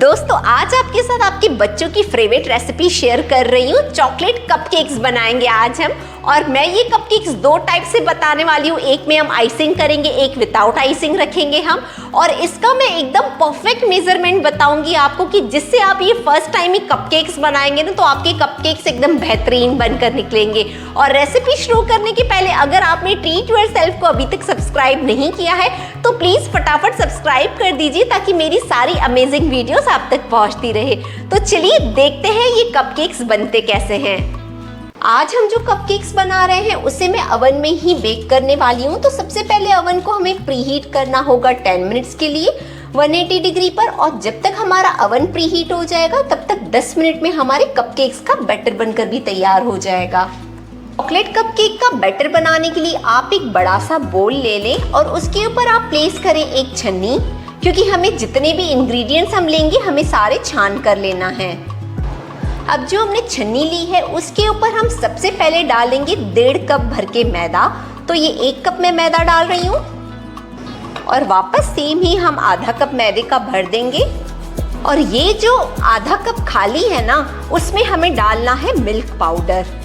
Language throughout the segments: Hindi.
दोस्तों आज आपके साथ आपके बच्चों की फेवरेट रेसिपी शेयर कर रही हूँ। चॉकलेट कपकेक्स बनाएंगे आज हम। और मैं ये कपकेक्स दो टाइप से बताने वाली हूँ, एक में हम आइसिंग करेंगे, एक विदाउट आइसिंग रखेंगे हम। और इसका मैं एकदम परफेक्ट मेजरमेंट बताऊंगी आपको कि जिससे आप ये फर्स्ट टाइम ही कपकेक्स बनाएंगे ना तो आपके कपकेक्स एकदम बेहतरीन बनकर निकलेंगे। और रेसिपी शुरू करने के पहले अगर आपने ट्रीट योरसेल्फ को अभी तक सब्सक्राइब नहीं किया है तो प्लीज फटाफट सब्सक्राइब कर दीजिए ताकि मेरी सारी अमेजिंग वीडियोस आप तक पहुंचती रहे। तो चलिए देखते हैं ये कपकेक्स बनते कैसे हैं। आज हम जो कपकेक्स बना रहे हैं उसे मैं अवन में ही बेक करने वाली हूँ। तो सबसे पहले अवन को हमें प्रीहीट करना होगा 10 मिनट्स के लिए 180 डिग्री पर। और जब तक हमारा अवन प्रीहीट हो जाएगा तब तक 10 मिनट में हमारे कपकेक्स का बैटर बनकर भी तैयार हो जाएगा। चॉकलेट कपकेक का बैटर बनाने के लिए आप एक बड़ा सा बोल ले लें और उसके ऊपर आप प्लेस करें एक छन्नी, क्योंकि हमें जितने भी इंग्रेडिएंट्स हम लेंगे हमें सारे छान कर लेना है। अब जो हमने छन्नी ली है उसके ऊपर हम सबसे पहले डालेंगे 1.5 कप भर के मैदा। तो ये 1 कप में मैदा डाल रही हूँ और वापस सेम ही हम आधा कप मैदे का भर देंगे। और ये जो आधा कप खाली है ना उसमें हमें डालना है मिल्क पाउडर।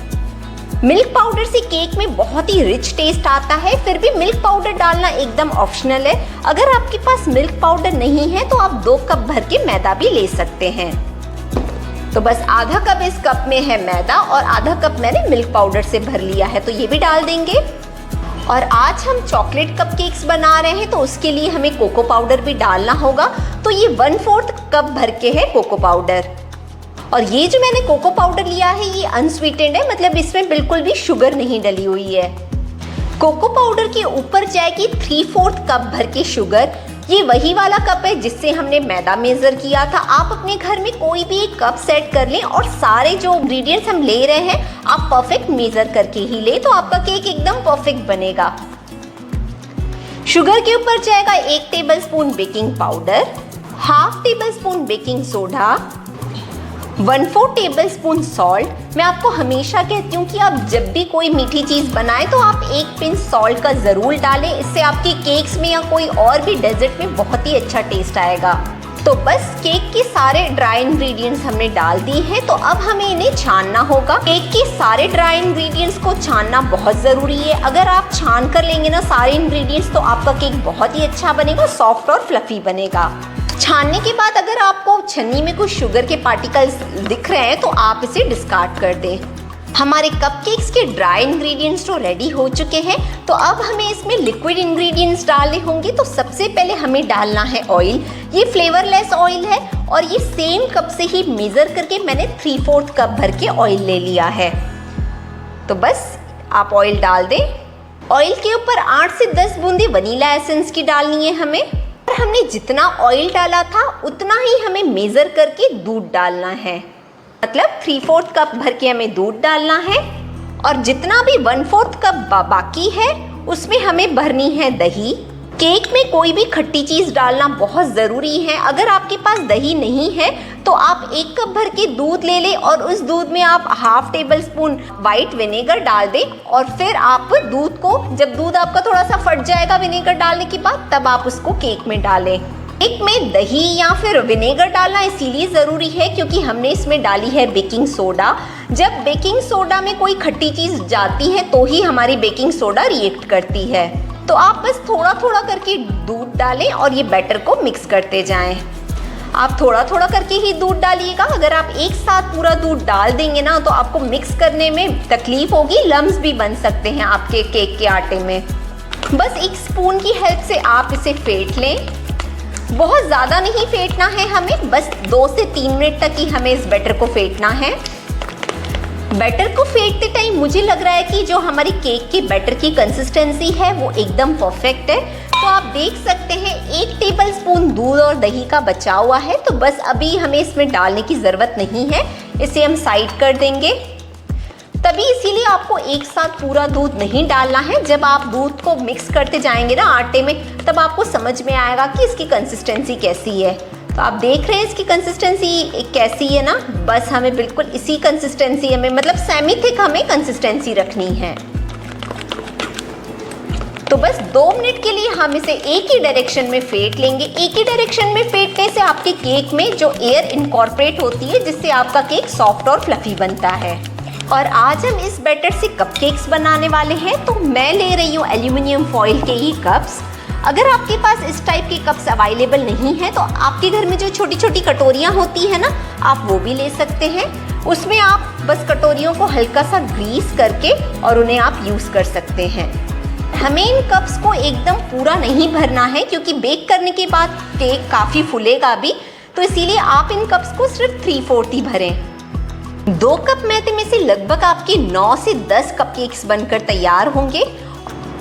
मिल्क पाउडर से केक में बहुत ही रिच टेस्ट आता है, फिर भी मिल्क पाउडर डालना एकदम ऑप्शनल है। अगर आपके पास मिल्क पाउडर नहीं है तो आप 2 कप भर के मैदा भी ले सकते हैं। तो बस आधा कप इस कप में है मैदा और आधा कप मैंने मिल्क पाउडर से भर लिया है, तो ये भी डाल देंगे। और आज हम चॉकलेट कपकेक्स बना रहे हैं तो उसके लिए हमें कोको पाउडर भी डालना होगा। तो ये 1/4 कप भर के है कोको पाउडर। और ये जो मैंने कोको पाउडर लिया है ये अनस्वीटेंड है, मतलब इसमें बिल्कुल भी शुगर नहीं डली हुई है। कोको पाउडर के ऊपर जाएगी 3/4 कप भर के शुगर। ये वही वाला कप है जिससे हमने मैदा मेजर किया था। आप अपने घर में कोई भी एक कप सेट कर लें और सारे जो इंग्रेडिएंट्स हम ले रहे हैं आप परफेक्ट मेजर करके ही ले, तो आपका केक एकदम परफेक्ट बनेगा। शुगर के ऊपर जाएगा 1 tablespoon baking powder, 1/2 tablespoon baking soda, 1/4 tablespoon salt. मैं आपको हमेशा कहती हूँ कि आप जब भी कोई मीठी चीज़ बनाएं तो आप 1 पिंच सॉल्ट का ज़रूर डालें, इससे आपके केक्स में या कोई और भी डेजर्ट में बहुत ही अच्छा टेस्ट आएगा। तो बस केक के सारे ड्राई इंग्रेडिएंट्स हमने डाल दिए हैं, तो अब हमें इन्हें छानना होगा। केक के सारे ड्राई इंग्रेडिएंट्स को छानना बहुत ज़रूरी है। अगर आप छान कर लेंगे ना सारे इंग्रेडिएंट्स तो आपका केक बहुत ही अच्छा बनेगा, सॉफ्ट और फ्लफी बनेगा। छानने के बाद अगर आपको छन्नी में कुछ शुगर के पार्टिकल्स दिख रहे हैं तो आप इसे डिस्कार्ड कर दें। हमारे कपकेक्स के ड्राई इंग्रेडिएंट्स तो रेडी हो चुके हैं, तो अब हमें इसमें लिक्विड इंग्रेडिएंट्स डालने होंगे। तो सबसे पहले हमें डालना है ऑयल। ये फ्लेवरलेस ऑयल है और ये सेम कप से ही मेज़र करके मैंने 3/4 कप भर के ऑयल ले लिया है। तो बस आप ऑयल डाल दें। ऑयल के ऊपर 8 से 10 बूंदे वनीला एसेंस की डालनी है हमें। हमने जितना ऑयल डाला था उतना ही हमें मेजर करके दूध डालना है, मतलब 3/4 कप भर के हमें दूध डालना है। और जितना भी 1/4 कप बाकी है उसमें हमें भरनी है दही। केक में कोई भी खट्टी चीज़ डालना बहुत ज़रूरी है। अगर आपके पास दही नहीं है तो आप 1 कप भर के दूध ले लें और उस दूध में आप 1/2 टेबलस्पून वाइट विनेगर डाल दें। और फिर आप दूध को, जब दूध आपका थोड़ा सा फट जाएगा विनेगर डालने के बाद, तब आप उसको केक में डालें। केक में दही या फिर विनेगर डालना इसीलिए ज़रूरी है क्योंकि हमने इसमें डाली है बेकिंग सोडा। जब बेकिंग सोडा में कोई खट्टी चीज़ जाती है तो ही हमारी बेकिंग सोडा रिएक्ट करती है। तो आप बस थोड़ा थोड़ा करके दूध डालें और ये बैटर को मिक्स करते जाएं। आप थोड़ा थोड़ा करके ही दूध डालिएगा। अगर आप एक साथ पूरा दूध डाल देंगे ना तो आपको मिक्स करने में तकलीफ होगी, लम्स भी बन सकते हैं आपके केक के आटे में। बस एक स्पून की हेल्प से आप इसे फेंट लें। बहुत ज़्यादा नहीं फेंटना है हमें, बस 2 से 3 मिनट तक ही हमें इस बैटर को फेंटना है। बैटर को फेंटते टाइम मुझे लग रहा है कि जो हमारी केक के बैटर की कंसिस्टेंसी है वो एकदम परफेक्ट है। तो आप देख सकते हैं 1 टेबलस्पून दूध और दही का बचा हुआ है, तो बस अभी हमें इसमें डालने की ज़रूरत नहीं है, इसे हम साइड कर देंगे। तभी इसीलिए आपको एक साथ पूरा दूध नहीं डालना है। जब आप दूध को मिक्स करते जाएंगे ना आटे में तब आपको समझ में आएगा कि इसकी कंसिस्टेंसी कैसी है। तो आप देख रहे हैं इसकी कंसिस्टेंसी कैसी है ना, बस हमें बिल्कुल इसी कंसिस्टेंसी मतलब सेमी थिक हमें कंसिस्टेंसी रखनी है। तो बस 2 मिनट के लिए हम इसे एक ही डायरेक्शन में फेंट लेंगे। एक ही डायरेक्शन में फेंटने से आपके केक में जो एयर इनकॉर्पोरेट होती है, जिससे आपका केक सॉफ्ट और फ्लफी बनता है। और आज हम इस बैटर से कपकेक्स बनाने वाले हैं। तो मैं ले रही हूँ एल्यूमिनियम फॉइल के ही कप्स। अगर आपके पास इस टाइप के कप्स अवेलेबल नहीं है तो आपके घर में जो छोटी छोटी कटोरियाँ होती है ना, आप वो भी ले सकते हैं। उसमें आप बस कटोरियों को हल्का सा ग्रीस करके और उन्हें आप यूज़ कर सकते हैं। हमें इन कप्स को एकदम पूरा नहीं भरना है, क्योंकि बेक करने के बाद केक काफ़ी फूलेगा भी, तो इसीलिए आप इन कप्स को सिर्फ 3/4 ही भरें। 2 कप मैदे में से लगभग आपके 9 से 10 कपकेक्स बनकर तैयार होंगे।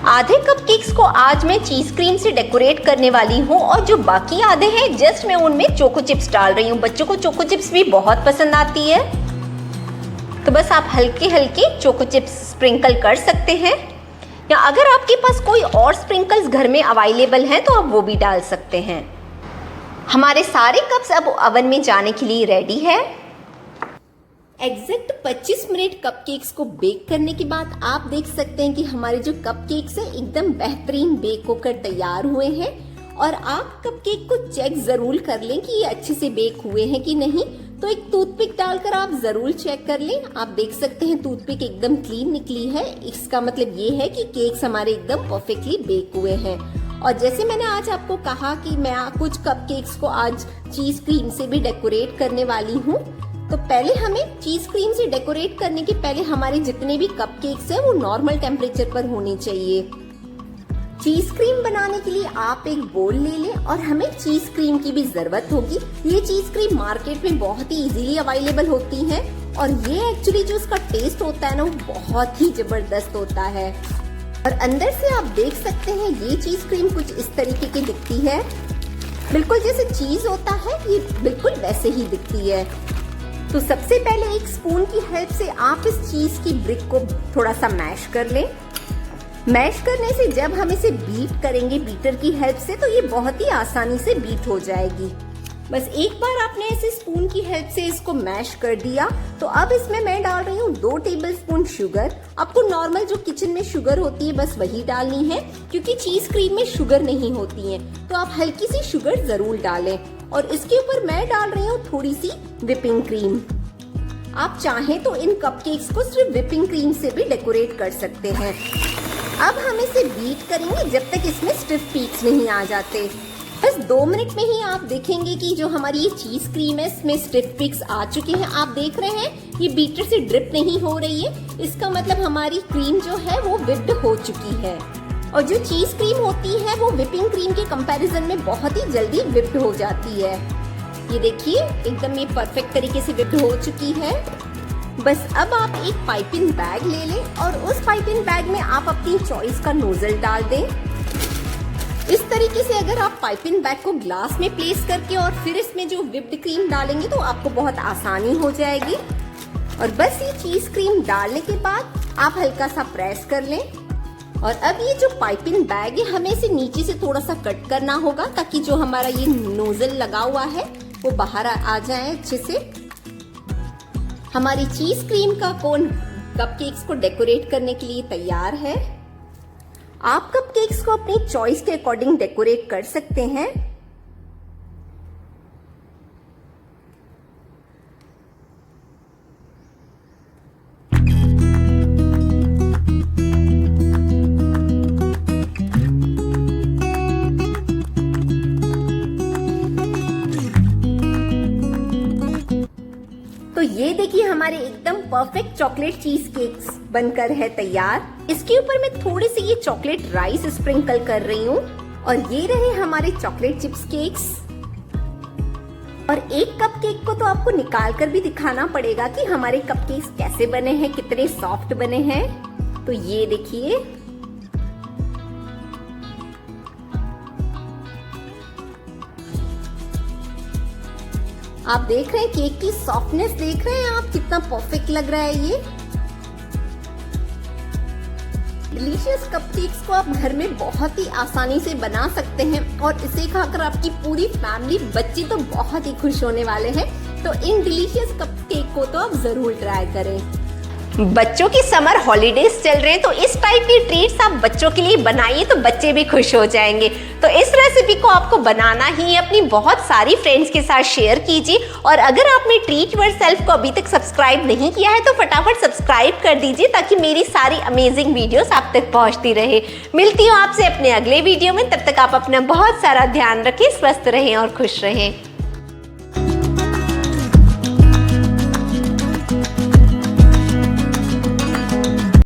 आधे कपकेक्स को आज मैं चीज़ क्रीम से डेकोरेट करने वाली हूँ, और जो बाकी आधे हैं जस्ट मैं उनमें चोको चिप्स डाल रही हूँ। बच्चों को चोको चिप्स भी बहुत पसंद आती है, तो बस आप हल्के हल्के चोको चिप्स स्प्रिंकल कर सकते हैं, या अगर आपके पास कोई और स्प्रिंकल्स घर में अवेलेबल हैं तो आप वो भी डाल सकते हैं। हमारे सारे कप्स अब ओवन में जाने के लिए रेडी है। एग्जैक्ट 25 मिनट कपकेक्स को बेक करने के बाद आप देख सकते हैं कि हमारे जो कपकेक्स हैं एकदम बेहतरीन बेक होकर तैयार हुए हैं। और आप कपकेक को चेक ज़रूर कर लें कि ये अच्छे से बेक हुए हैं कि नहीं। तो एक टूथपिक डालकर आप ज़रूर चेक कर लें। आप देख सकते हैं टूथपिक एकदम क्लीन निकली है। इसका मतलब ये है कि केक्स हमारे एकदम परफेक्टली बेक हुए हैं। और जैसे मैंने आज आपको कहा कि मैं कुछ कपकेक्स को आज चीज़ क्रीम से भी डेकोरेट करने वाली हूँ, तो पहले हमें चीज़ क्रीम से डेकोरेट करने के पहले हमारे जितने भी कपकेक्स हैं वो नॉर्मल टेम्परेचर पर होने चाहिए। चीज़ क्रीम बनाने के लिए आप एक बोल ले लें, और हमें चीज़ क्रीम की भी ज़रूरत होगी। ये चीज़ क्रीम मार्केट में बहुत ही इजीली अवेलेबल होती है, और ये एक्चुअली जो इसका टेस्ट होता है ना, वो बहुत ही ज़बरदस्त होता है। और अंदर से आप देख सकते हैं ये चीज़ क्रीम कुछ इस तरीके की दिखती है, बिल्कुल जैसे चीज़ होता है ये बिल्कुल वैसे ही दिखती है। तो सबसे पहले एक स्पून की हेल्प से आप इस चीज़ की ब्रिक को थोड़ा सा मैश कर लें। मैश करने से जब हम इसे बीट करेंगे बीटर की हेल्प से, तो ये बहुत ही आसानी से बीट हो जाएगी। बस एक बार आपने ऐसे स्पून की हेल्प से इसको मैश कर दिया, तो अब इसमें मैं डाल रही हूँ 2 टेबलस्पून शुगर। आपको नॉर्मल जो किचन में शुगर होती है बस वही डालनी है, क्योंकि चीज़ क्रीम में शुगर नहीं होती है, तो आप हल्की सी शुगर ज़रूर डालें। और इसके ऊपर मैं डाल रही हूँ थोड़ी सी विपिंग क्रीम। आप चाहें तो इन कपकेक्स को सिर्फ विपिंग क्रीम से भी डेकोरेट कर सकते हैं। अब हम इसे बीट करेंगे जब तक इसमें स्टिफ पीक्स नहीं आ जाते। बस 2 मिनट में ही आप देखेंगे कि जो हमारी ये चीज़ क्रीम है इसमें स्टिफ पीक्स आ चुके हैं। आप देख रहे हैं ये बीटर से ड्रिप नहीं हो रही है, इसका मतलब हमारी क्रीम जो है वो विप्ड हो चुकी है। और जो चीज़ क्रीम होती है वो विपिंग क्रीम के कंपैरिजन में बहुत ही जल्दी विप्ड हो जाती है। ये देखिए एकदम ये परफेक्ट तरीके से विप्ड हो चुकी है। बस अब आप एक पाइपिंग बैग ले लें, और उस पाइपिंग बैग में आप अपनी चॉइस का नोजल डाल दें। इस तरीके से अगर आप पाइपिंग बैग को ग्लास में प्लेस करके और फिर इसमें जो विप्ड क्रीम डालेंगे तो आपको बहुत आसानी हो जाएगी। और बस ये चीज़ क्रीम डालने के बाद आप हल्का सा प्रेस कर लें। और अब ये जो पाइपिंग बैग है हमें इसे नीचे से थोड़ा सा कट करना होगा, ताकि जो हमारा ये नोजल लगा हुआ है वो बाहर आ जाए अच्छे से। हमारी चीज़ क्रीम का कोन कपकेक्स को डेकोरेट करने के लिए तैयार है। आप कपकेक्स को अपनी चॉइस के अकॉर्डिंग डेकोरेट कर सकते हैं। तो ये देखिए हमारे एकदम परफेक्ट चॉकलेट चीज केक्स बनकर है तैयार। इसके ऊपर मैं थोड़ी सी ये चॉकलेट राइस स्प्रिंकल कर रही हूँ, और ये रहे हमारे चॉकलेट चिप्स केक्स। और एक कप केक को तो आपको निकाल कर भी दिखाना पड़ेगा कि हमारे कपकेक्स कैसे बने हैं, कितने सॉफ्ट बने हैं। तो ये देखिए आप देख रहे हैं केक की सॉफ्टनेस, देख रहे हैं आप कितना परफेक्ट लग रहा है। ये डिलीशियस कपकेक्स को आप घर में बहुत ही आसानी से बना सकते हैं, और इसे खाकर आपकी पूरी फैमिली, बच्चे तो बहुत ही खुश होने वाले हैं। तो इन डिलीशियस कपकेक को तो आप जरूर ट्राई करें। बच्चों की समर हॉलीडेज चल रहे हैं तो इस टाइप की ट्रीट्स आप बच्चों के लिए बनाइए तो बच्चे भी खुश हो जाएंगे। तो इस रेसिपी को आपको बनाना ही अपनी बहुत सारी फ्रेंड्स के साथ शेयर कीजिए। और अगर आपने ट्रीट योरसेल्फ को अभी तक सब्सक्राइब नहीं किया है तो फटाफट सब्सक्राइब कर दीजिए ताकि मेरी सारी अमेजिंग वीडियोस आप तक पहुंचती रहे। मिलती हूँ आपसे अपने अगले वीडियो में, तब तक आप अपना बहुत सारा ध्यान रखें, स्वस्थ रहें और खुश रहें।